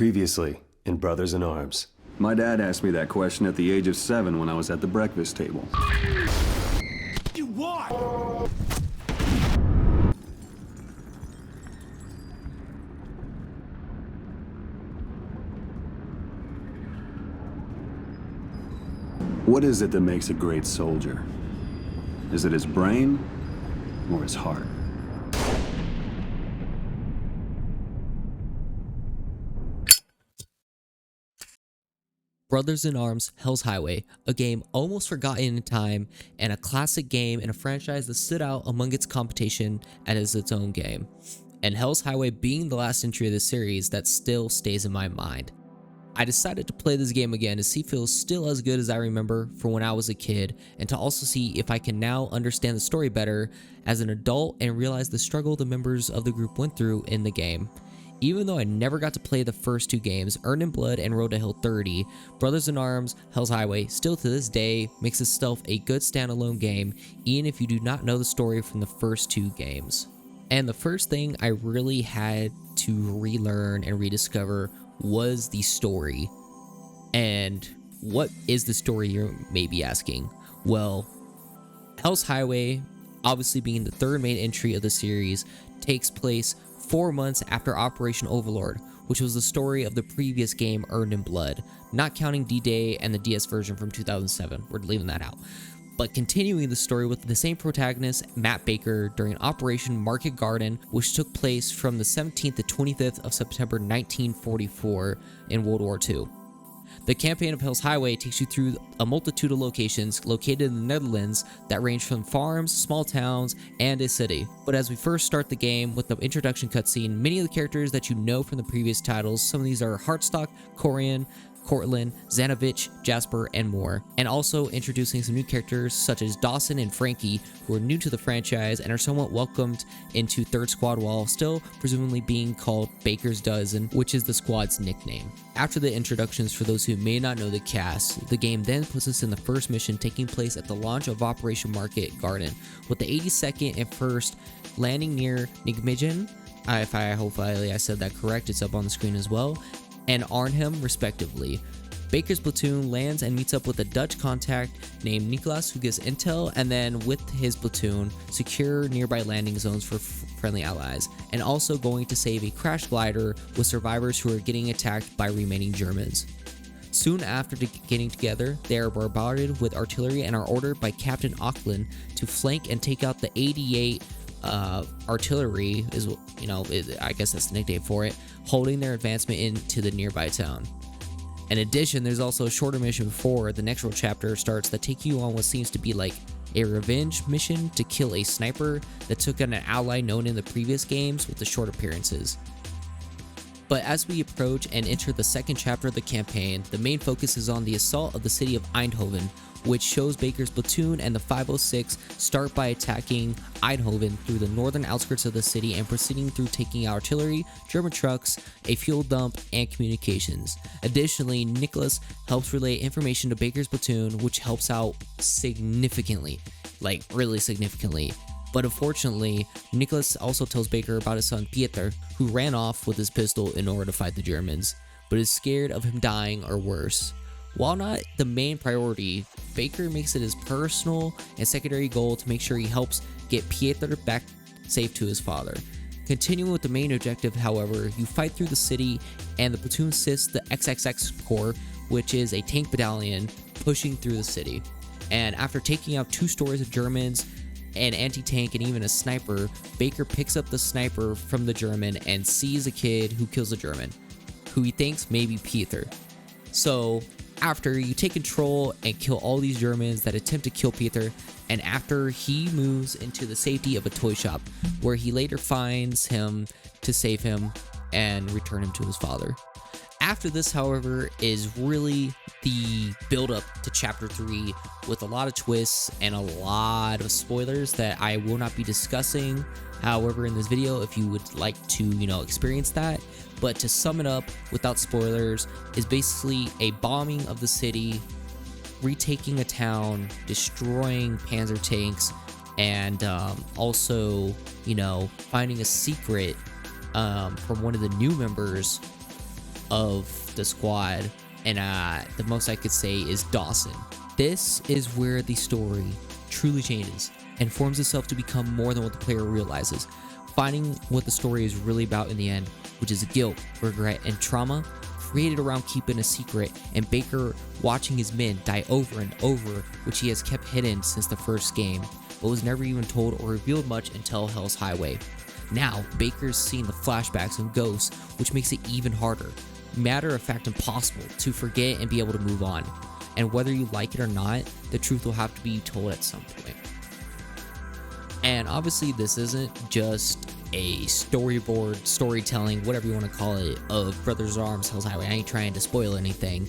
Previously in Brothers in Arms. My dad asked me that question at the age of 7 when I was at the breakfast table. You what? What is it that makes a great soldier? Is it his brain or his heart? Brothers in Arms Hell's Highway, a game almost forgotten in time and a classic game in a franchise that stood out among its competition as its own game. And Hell's Highway being the last entry of the series that still stays in my mind. I decided to play this game again to see if it was still as good as I remember from when I was a kid, and to also see if I can now understand the story better as an adult and realize the struggle the members of the group went through in the game. Even though I never got to play the first two games, Earned in Blood and Road to Hill 30, Brothers in Arms Hell's Highway still to this day makes itself a good standalone game, even if you do not know the story from the first two games. And the first thing I really had to relearn and rediscover was the story. And what is the story, you may be asking? Well, Hell's Highway, obviously being the third main entry of the series, takes place 4 months after Operation Overlord, which was the story of the previous game Earned in Blood, not counting D-Day and the DS version from 2007. We're leaving that out. But continuing the story with the same protagonist, Matt Baker, during Operation Market Garden, which took place from the 17th to 25th of September 1944 in World War II. The campaign of Hell's Highway takes you through a multitude of locations located in the Netherlands that range from farms, small towns, and a city. But as we first start the game with the introduction cutscene, many of the characters that you know from the previous titles, some of these are Hartstock, Corian, Cortland, Zanovich, Jasper, and more. And also introducing some new characters such as Dawson and Frankie, who are new to the franchise and are somewhat welcomed into Third Squad while still presumably being called Baker's Dozen, which is the squad's nickname. After the introductions for those who may not know the cast, the game then puts us in the first mission taking place at the launch of Operation Market Garden, with the 82nd and 1st landing near Nijmegen, hopefully I said that correct, it's up on the screen as well, and Arnhem respectively. Baker's platoon lands and meets up with a Dutch contact named Nicholas, who gives intel, and then with his platoon secure nearby landing zones for friendly allies, and also going to save a crash glider with survivors who are getting attacked by remaining Germans. Soon after getting together, they are bombarded with artillery and are ordered by Captain Auckland to flank and take out the 88 artillery, I guess that's the nickname for it, holding their advancement into the nearby town. In addition, there's also a shorter mission before the next chapter starts that take you on what seems to be like a revenge mission to kill a sniper that took out an ally known in the previous games with the short appearances. But as we approach and enter the second chapter of the campaign, the main focus is on the assault of the city of Eindhoven, which shows Baker's platoon and the 506 start by attacking Eindhoven through the northern outskirts of the city and proceeding through taking out artillery, German trucks, a fuel dump, and communications. Additionally, Nicholas helps relay information to Baker's platoon, which helps out significantly, like really significantly. But unfortunately, Nicholas also tells Baker about his son Pieter, who ran off with his pistol in order to fight the Germans, but is scared of him dying or worse. While not the main priority, Baker makes it his personal and secondary goal to make sure he helps get Pieter back safe to his father. Continuing with the main objective, however, you fight through the city and the platoon assists the XXX Corps, which is a tank battalion, pushing through the city. And after taking out 2 stores of Germans, an anti-tank, and even a sniper, Baker picks up the sniper from the German and sees a kid who kills a German, who he thinks may be Pieter. So after you take control and kill all these Germans that attempt to kill Pieter, and after he moves into the safety of a toy shop, where he later finds him to save him and return him to his father. After this, however, is really the build-up to Chapter 3 with a lot of twists and a lot of spoilers that I will not be discussing, however, in this video, if you would like to, experience that. But to sum it up without spoilers, is basically a bombing of the city, retaking a town, destroying panzer tanks, and also, finding a secret from one of the new members of the squad, and the most I could say is Dawson. This is where the story truly changes and forms itself to become more than what the player realizes, finding what the story is really about in the end, which is guilt, regret, and trauma created around keeping a secret, and Baker watching his men die over and over, which he has kept hidden since the first game, but was never even told or revealed much until Hell's Highway. Now, Baker's seeing the flashbacks and ghosts, which makes it even harder, matter of fact impossible, to forget and be able to move on. And whether you like it or not, the truth will have to be told at some point. And obviously this isn't just a storyboard, storytelling, whatever you want to call it, of Brothers in Arms Hell's Highway. I ain't trying to spoil anything.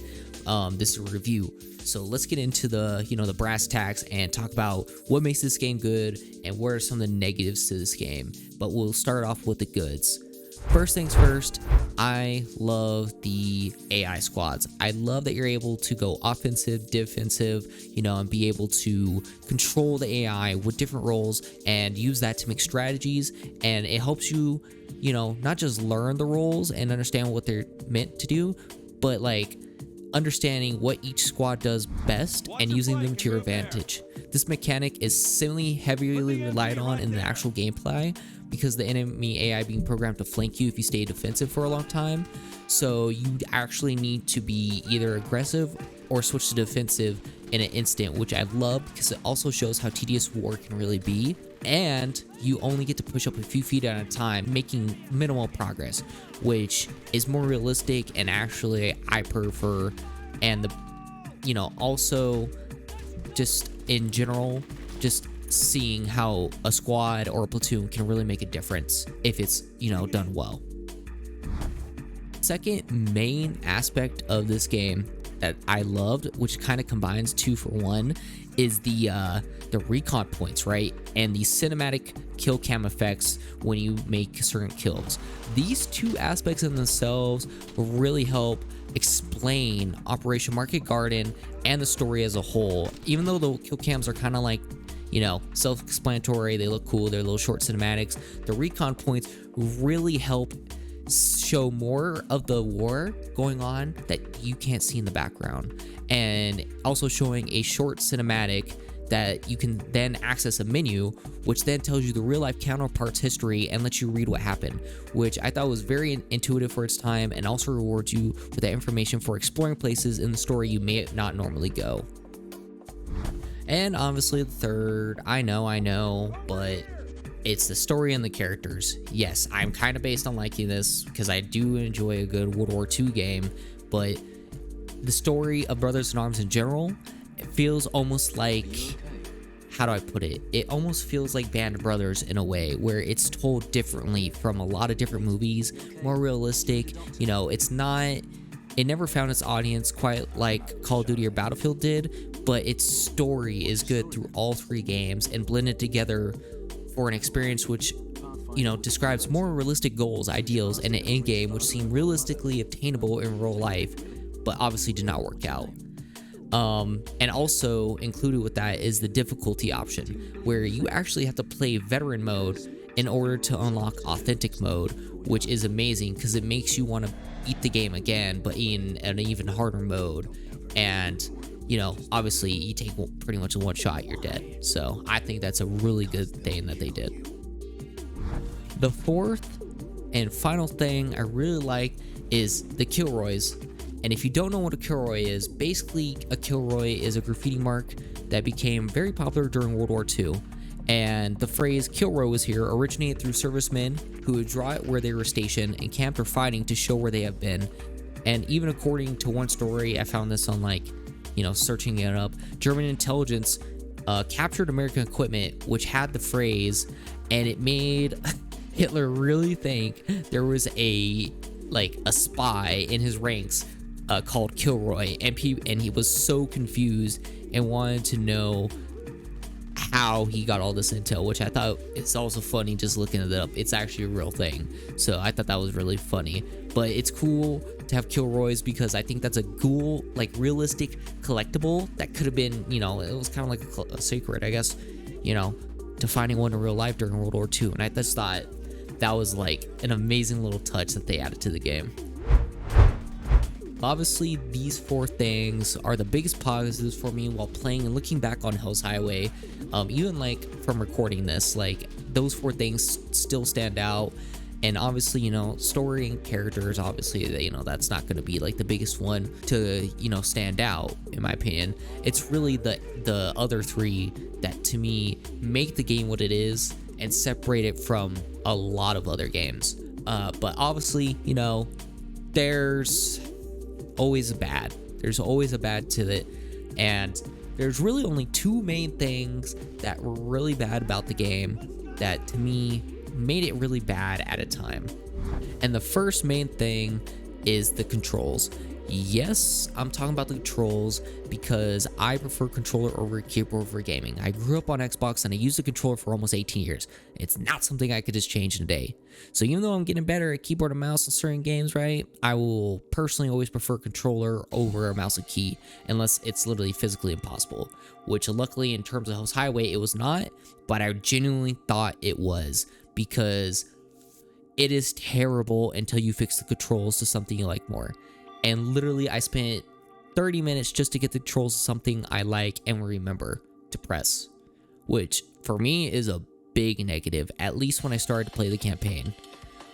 This is a review. So let's get into the brass tacks and talk about what makes this game good and what are some of the negatives to this game. But we'll start off with the goods. First things first, I love the AI squads. I love that you're able to go offensive, defensive, and be able to control the AI with different roles and use that to make strategies. And it helps you, not just learn the roles and understand what they're meant to do, but like understanding what each squad does best and using them to your advantage. This mechanic is similarly heavily relied on in the actual gameplay because the enemy AI being programmed to flank you if you stay defensive for a long time. So you actually need to be either aggressive or switch to defensive in an instant, which I love because it also shows how tedious war can really be. And you only get to push up a few feet at a time, making minimal progress, which is more realistic and actually I prefer. And also just in general, just seeing how a squad or a platoon can really make a difference if it's done well. Second main aspect of this game that I loved, which kind of combines 2 for 1, is the recon points, right? And the cinematic kill cam effects when you make certain kills. These 2 aspects in themselves really help explain Operation Market Garden and the story as a whole. Even though the kill cams are kind of like, self-explanatory, they look cool, they're little short cinematics, the recon points really help show more of the war going on that you can't see in the background, and also showing a short cinematic that you can then access a menu, which then tells you the real life counterpart's history and lets you read what happened, which I thought was very intuitive for its time and also rewards you with that information for exploring places in the story you may not normally go. And obviously the third, I know, but it's the story and the characters. Yes, I'm kind of based on liking this because I do enjoy a good World War II game, but the story of Brothers in Arms in general, it feels almost like, how do I put it? It almost feels like Band of Brothers in a way, where it's told differently from a lot of different movies, more realistic. It never found its audience quite like Call of Duty or Battlefield did, but its story is good through all 3 games and blended together for an experience which, describes more realistic goals, ideals, and an end game which seem realistically obtainable in real life, but obviously did not work out. And also included with that is the difficulty option, where you actually have to play veteran mode in order to unlock authentic mode, which is amazing because it makes you want to beat the game again, but in an even harder mode. And obviously you take pretty much a one shot, you're dead. So I think that's a really good thing that they did. The fourth and final thing I really like is the Kilroys. And if you don't know what a Kilroy is, basically a Kilroy is a graffiti mark that became very popular during World War II. And the phrase Kilroy was here originated through servicemen who would draw it where they were stationed and camped or fighting to show where they have been. And even according to one story, I found this on searching it up, German intelligence captured American equipment which had the phrase, and it made Hitler really think there was a spy in his ranks called Kilroy, and he was so confused and wanted to know how he got all this intel, which I thought it's also funny just looking it up. It's actually a real thing, so I thought that was really funny. But it's cool to have Kilroys because I think that's a cool, realistic collectible that could have been, it was kind of like a secret, I guess, to finding one in real life during World War II. And I just thought that was an amazing little touch that they added to the game. Obviously, these 4 things are the biggest positives for me while playing and looking back on Hell's Highway. Even like from recording this, like those 4 things still stand out. And obviously, you know, story and characters, obviously, you know, that's not going to be like the biggest one to, you know, stand out, in my opinion. It's really the other 3 that to me make the game what it is and separate it from a lot of other games. But obviously, you know, there's always a bad. There's always a bad to it. And there's really only 2 main things that were really bad about the game that to me made it really bad at a time. And the first main thing is the controls. Yes, I'm talking about the controls because I prefer controller over keyboard for gaming. I grew up on Xbox and I used the controller for almost 18 years. It's not something I could just change in a day. So even though I'm getting better at keyboard and mouse in certain games, right, I will personally always prefer controller over a mouse and key unless it's literally physically impossible, which luckily in terms of Hell's Highway it was not, but I genuinely thought it was, because it is terrible until you fix the controls to something you like more. And literally I spent 30 minutes just to get the controls to something I like and remember to press, which for me is a big negative, at least when I started to play the campaign.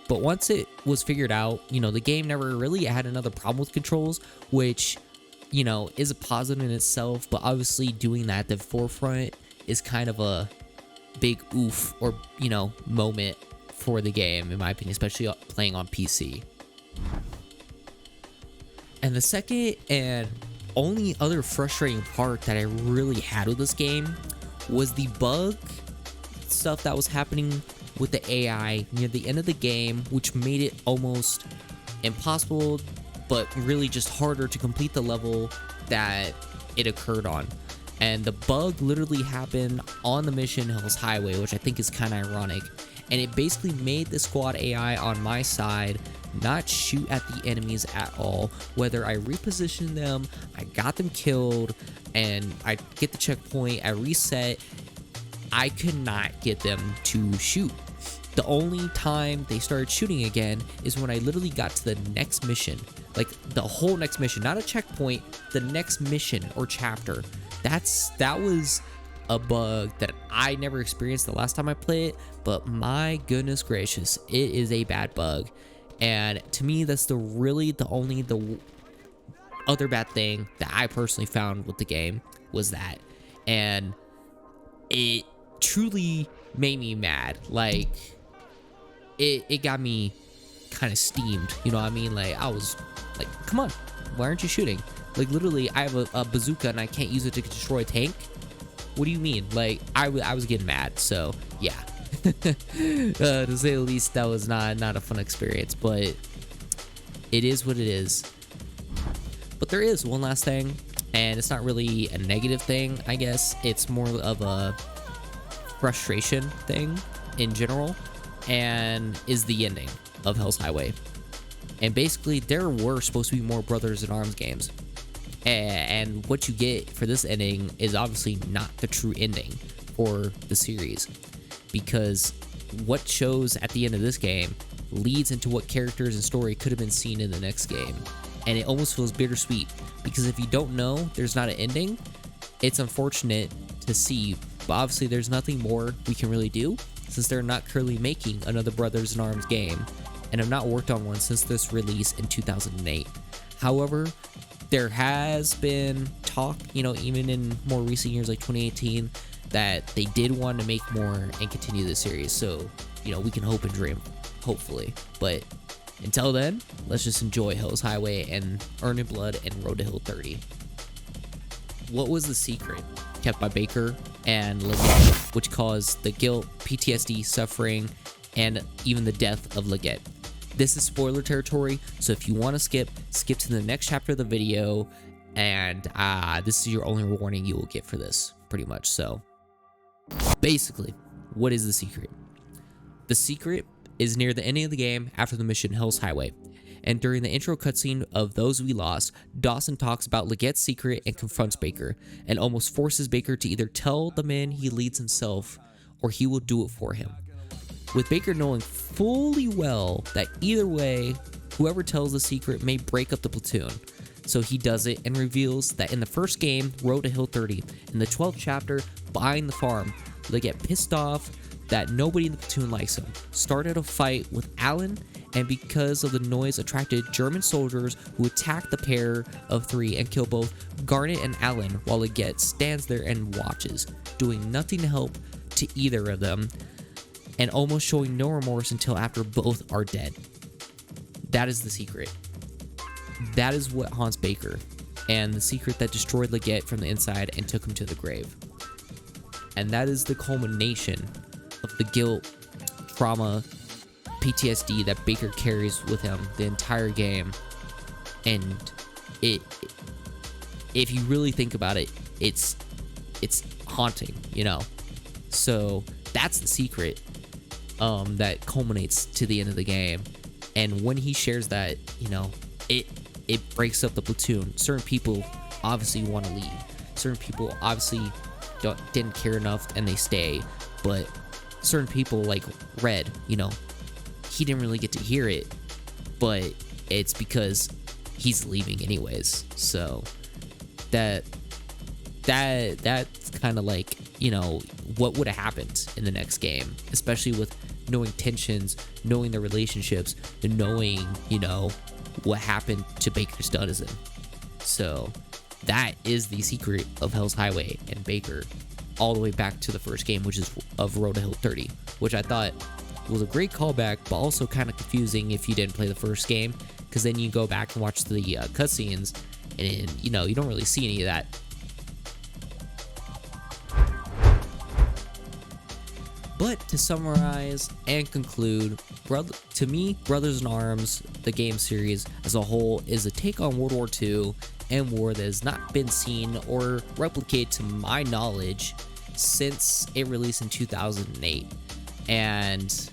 But once it was figured out, you know, the game never really had another problem with controls, which, you know, is a positive in itself. But obviously doing that at the forefront is kind of a big oof, or, you know, moment for the game, in my opinion, especially playing on PC. And the second and only other frustrating part that I really had with this game was the bug stuff that was happening with the AI near the end of the game, which made it almost impossible, but really just harder to complete the level that it occurred on. And the bug literally happened on the mission Hell's Highway, which I think is kind of ironic. And it basically made the squad AI on my side not shoot at the enemies at all. Whether I repositioned them, I got them killed, and I get the checkpoint, I reset, I could not get them to shoot. The only time they started shooting again is when I literally got to the next mission. Like the whole next mission, not a checkpoint, the next mission or chapter. That was a bug that I never experienced the last time I played it, but my goodness gracious, it is a bad bug. And to me, that's the other bad thing that I personally found with the game was that. And it truly made me mad. Like it got me kind of steamed, you know what I mean? Like I was like, come on, why aren't you shooting? Like literally I have a bazooka and I can't use it to destroy a tank. What do you mean? Like I was getting mad. So yeah. To say the least, that was not a fun experience, but it is what it is. But there is one last thing, and it's not really a negative thing, I guess. It's more of a frustration thing in general, and is the ending of Hell's Highway. And basically there were supposed to be more Brothers in Arms games, and what you get for this ending is obviously not the true ending for the series, because what shows at the end of this game leads into what characters and story could have been seen in the next game. And it almost feels bittersweet, because if you don't know there's not an ending, it's unfortunate to see, but obviously there's nothing more we can really do since they're not currently making another Brothers in Arms game and have not worked on one since this release in 2008. However, there has been talk, you know, even in more recent years like 2018, that they did want to make more and continue the series. So, you know, we can hope and dream, hopefully. But until then, let's just enjoy Hell's Highway and Earning Blood and Road to Hill 30. What was the secret kept by Baker and Leggett, which caused the guilt, PTSD, suffering, and even the death of Leggett? This is spoiler territory, so if you want to skip to the next chapter of the video, and this is your only warning you will get for this, pretty much. So basically, what is the secret? The secret is near the ending of the game after the mission Hell's Highway, and during the intro cutscene of Those We Lost, Dawson talks about Leggett's secret and confronts Baker, and almost forces Baker to either tell the men he leads himself, or he will do it for him. With Baker knowing fully well that either way, whoever tells the secret may break up the platoon. So he does it and reveals that in the first game, Road to Hill 30, in the 12th chapter, Buying the Farm, they get pissed off that nobody in the platoon likes him, started a fight with Alan, and because of the noise attracted German soldiers who attack the pair of three and kill both Garnet and Alan, while Leggett stands there and watches, doing nothing to help to either of them, and almost showing no remorse until after both are dead. That is the secret. That is what haunts Baker, and the secret that destroyed Leggett from the inside and took him to the grave. And that is the culmination of the guilt, trauma, PTSD that Baker carries with him the entire game. And if you really think about it, it's haunting, you know. So that's the secret that culminates to the end of the game. And when he shares that, you know, it breaks up the platoon. Certain people obviously want to leave. Certain people obviously didn't care enough and they stay. But certain people like Red, you know, he didn't really get to hear it, but it's because he's leaving anyways. So that's kind of like, you know, what would have happened in the next game, especially with knowing tensions, knowing the relationships, and knowing, you know, what happened to Baker's Denizen. So that is the secret of Hell's Highway and Baker, all the way back to the first game, which is of Road to Hill 30, which I thought was a great callback, but also kind of confusing if you didn't play the first game, because then you go back and watch the cutscenes, and you know, you don't really see any of that. But to summarize and conclude, to me, Brothers in Arms, the game series as a whole, is a take on World War II and war that has not been seen or replicated to my knowledge since it released in 2008. And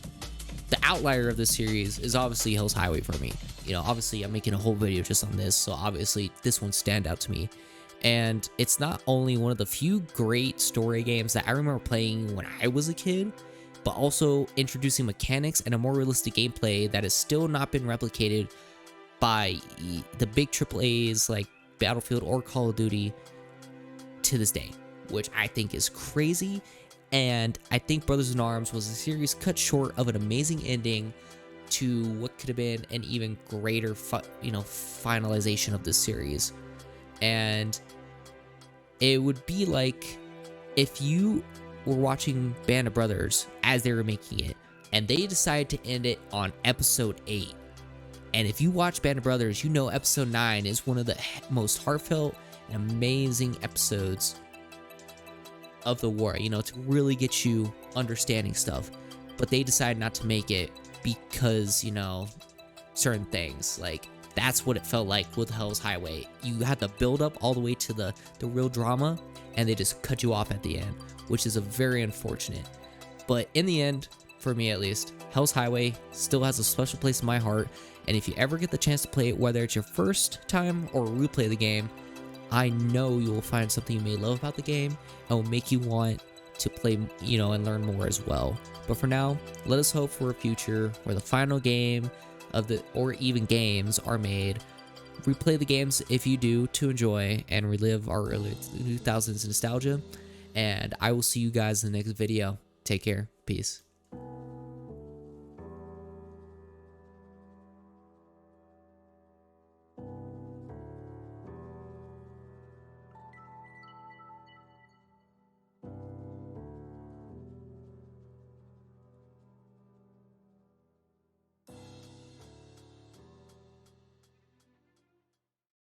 the outlier of this series is obviously Hell's Highway for me. You know, obviously I'm making a whole video just on this, so obviously this one stand out to me. And it's not only one of the few great story games that I remember playing when I was a kid, but also introducing mechanics and a more realistic gameplay that has still not been replicated by the big AAAs like Battlefield or Call of Duty to this day, which I think is crazy. And I think Brothers in Arms was a series cut short of an amazing ending to what could have been an even greater finalization of this series. And it would be like if you were watching Band of Brothers as they were making it, and they decided to end it on episode 8. And if you watch Band of Brothers, you know episode 9 is one of the most heartfelt and amazing episodes of the war, you know, to really get you understanding stuff. But they decided not to make it because, you know, certain things. Like, that's what it felt like with Hell's Highway. You had the build up all the way to the real drama, and they just cut you off at the end, which is a very unfortunate. But in the end, for me at least, Hell's Highway still has a special place in my heart. And if you ever get the chance to play it, whether it's your first time or replay the game, I know you will find something you may love about the game and will make you want to play, you know, and learn more as well. But for now, let us hope for a future where the final game of the, or even games, are made. Replay the games if you do to enjoy and relive our early 2000s nostalgia. And I will see you guys in the next video. Take care. Peace.